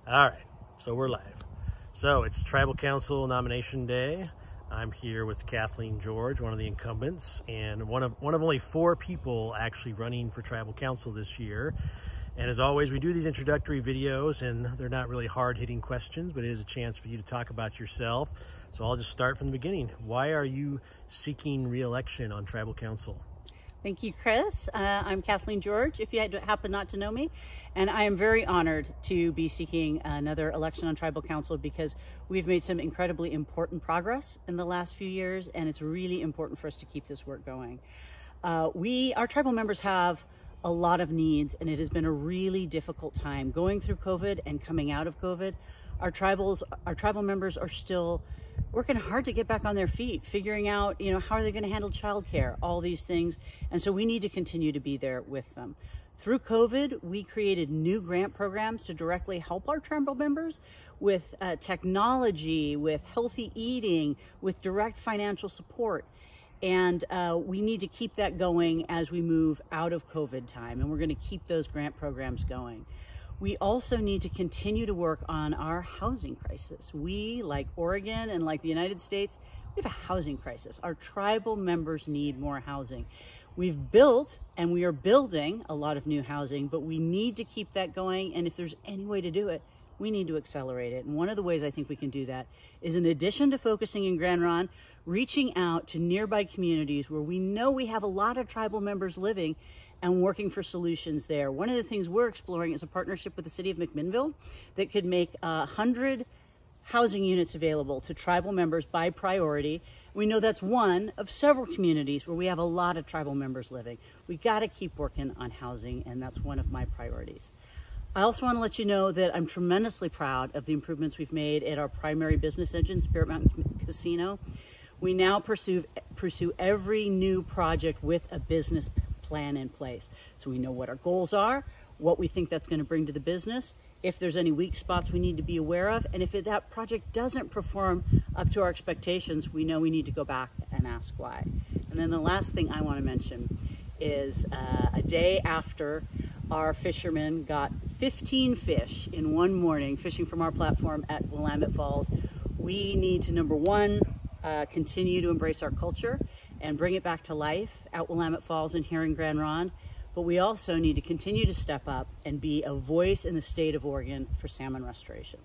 All right, so we're live. So it's Tribal Council nomination day. I'm here with Kathleen George, one of the incumbents, and one of only 4 people actually running for Tribal Council this year. And as always, we do these introductory videos, and they're not really hard-hitting questions, but it is a chance for you to talk about yourself. So I'll just start from the beginning. Why are you seeking re-election on Tribal Council? Thank you, Chris. I'm Kathleen George, if you happen not to know me, and I am very honored to be seeking another election on Tribal Council because we've made some incredibly important progress in the last few years, and it's really important for us to keep this work going. Our tribal members have a lot of needs, and it has been a really difficult time going through COVID and coming out of COVID. Our tribal members are still working hard to get back on their feet, figuring out, how are they going to handle childcare, all these things. And so we need to continue to be there with them. Through COVID, we created new grant programs to directly help our tribal members with technology, with healthy eating, with direct financial support. And we need to keep that going as we move out of COVID time. And we're going to keep those grant programs going. We also need to continue to work on our housing crisis. We, like Oregon and like the United States, we have a housing crisis. Our tribal members need more housing. We've built and we are building a lot of new housing, but we need to keep that going. And if there's any way to do it, we need to accelerate it. And one of the ways I think we can do that is, in addition to focusing in Grand Ronde, reaching out to nearby communities where we know we have a lot of tribal members living and working for solutions there. One of the things we're exploring is a partnership with the city of McMinnville that could make 100 housing units available to tribal members by priority. We know that's one of several communities where we have a lot of tribal members living. We got to keep working on housing, and that's one of my priorities. I also want to let you know that I'm tremendously proud of the improvements we've made at our primary business engine, Spirit Mountain Casino. We now pursue every new project with a business plan in place. So we know what our goals are, what we think that's going to bring to the business, if there's any weak spots we need to be aware of, and if that project doesn't perform up to our expectations, we know we need to go back and ask why. And then the last thing I want to mention is a day after our fishermen got 15 fish in one morning fishing from our platform at Willamette Falls, we need to, number one, continue to embrace our culture and bring it back to life at Willamette Falls and here in Grand Ronde. But we also need to continue to step up and be a voice in the state of Oregon for salmon restoration.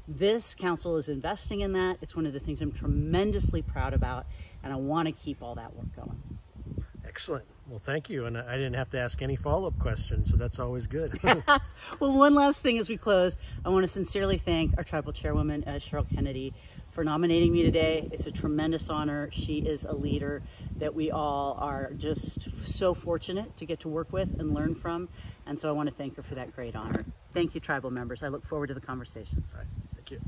This council is investing in that. It's one of the things I'm tremendously proud about, and I want to keep all that work going. Excellent. Well, thank you. And I didn't have to ask any follow-up questions, so that's always good. Well, one last thing as we close, I want to sincerely thank our tribal chairwoman, Cheryl Kennedy, for nominating me today. It's a tremendous honor. She is a leader that we all are just so fortunate to get to work with and learn from. And so I want to thank her for that great honor. Thank you, tribal members. I look forward to the conversations. All right. Thank you.